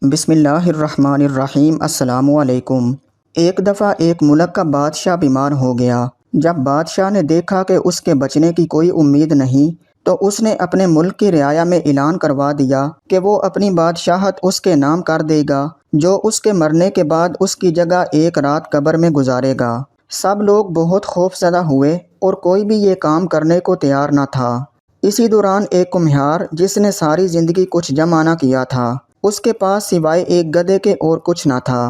بسم اللہ الرحمن الرحیم۔ السلام علیکم۔ ایک دفعہ ایک ملک کا بادشاہ بیمار ہو گیا۔ جب بادشاہ نے دیکھا کہ اس کے بچنے کی کوئی امید نہیں تو اس نے اپنے ملک کی رعایا میں اعلان کروا دیا کہ وہ اپنی بادشاہت اس کے نام کر دے گا، جو اس کے مرنے کے بعد اس کی جگہ ایک رات قبر میں گزارے گا۔ سب لوگ بہت خوف زدہ ہوئے اور کوئی بھی یہ کام کرنے کو تیار نہ تھا۔ اسی دوران ایک کمہار جس نے ساری زندگی کچھ جمع نہ کیا تھا، اس کے پاس سوائے ایک گدھے کے اور کچھ نہ تھا۔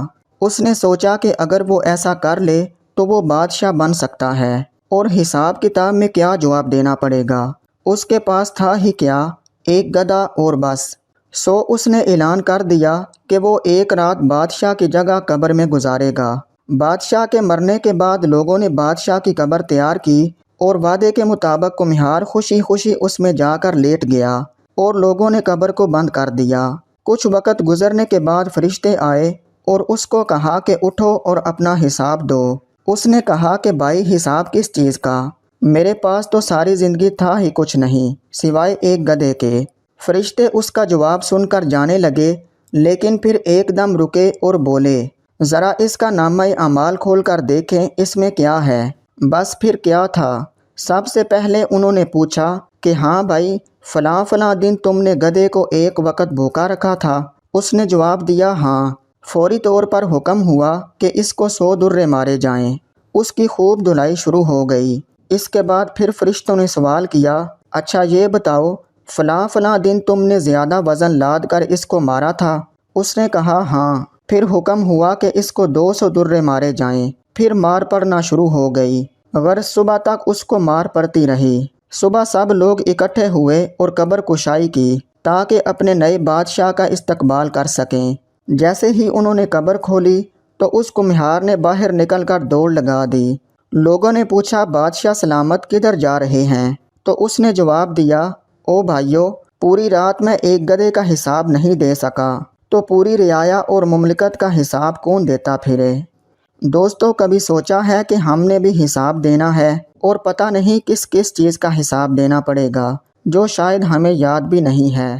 اس نے سوچا کہ اگر وہ ایسا کر لے تو وہ بادشاہ بن سکتا ہے، اور حساب کتاب میں کیا جواب دینا پڑے گا۔ اس کے پاس تھا ہی کیا، ایک گدھا اور بس۔ سو اس نے اعلان کر دیا کہ وہ ایک رات بادشاہ کی جگہ قبر میں گزارے گا۔ بادشاہ کے مرنے کے بعد لوگوں نے بادشاہ کی قبر تیار کی اور وعدے کے مطابق کمہار خوشی خوشی اس میں جا کر لیٹ گیا اور لوگوں نے قبر کو بند کر دیا۔ کچھ وقت گزرنے کے بعد فرشتے آئے اور اس کو کہا کہ اٹھو اور اپنا حساب دو۔ اس نے کہا کہ بھائی، حساب کس چیز کا؟ میرے پاس تو ساری زندگی تھا ہی کچھ نہیں سوائے ایک گدھے کے۔ فرشتے اس کا جواب سن کر جانے لگے، لیکن پھر ایک دم رکے اور بولے، ذرا اس کا نامہ اعمال کھول کر دیکھیں، اس میں کیا ہے؟ بس پھر کیا تھا؟ سب سے پہلے انہوں نے پوچھا کہ ہاں بھائی، فلاں فلاں دن تم نے گدھے کو ایک وقت بھوکا رکھا تھا؟ اس نے جواب دیا ہاں۔ فوری طور پر حکم ہوا کہ اس کو 100 درے مارے جائیں۔ اس کی خوب دھلائی شروع ہو گئی۔ اس کے بعد پھر فرشتوں نے سوال کیا، اچھا یہ بتاؤ، فلاں فلاں دن تم نے زیادہ وزن لاد کر اس کو مارا تھا؟ اس نے کہا ہاں۔ پھر حکم ہوا کہ اس کو 200 درے مارے جائیں۔ پھر مار پڑنا شروع ہو گئی، غرض صبح تک اس کو مار پڑتی رہی۔ صبح سب لوگ اکٹھے ہوئے اور قبر کشائی کی تاکہ اپنے نئے بادشاہ کا استقبال کر سکیں۔ جیسے ہی انہوں نے قبر کھولی تو اس کمہار نے باہر نکل کر دوڑ لگا دی۔ لوگوں نے پوچھا، بادشاہ سلامت کدھر جا رہے ہیں؟ تو اس نے جواب دیا، او بھائیو، پوری رات میں ایک گدھے کا حساب نہیں دے سکا تو پوری رعایا اور مملکت کا حساب کون دیتا پھرے؟ دوستو، کبھی سوچا ہے کہ ہم نے بھی حساب دینا ہے اور پتہ نہیں کس کس چیز کا حساب دینا پڑے گا، جو شاید ہمیں یاد بھی نہیں ہے۔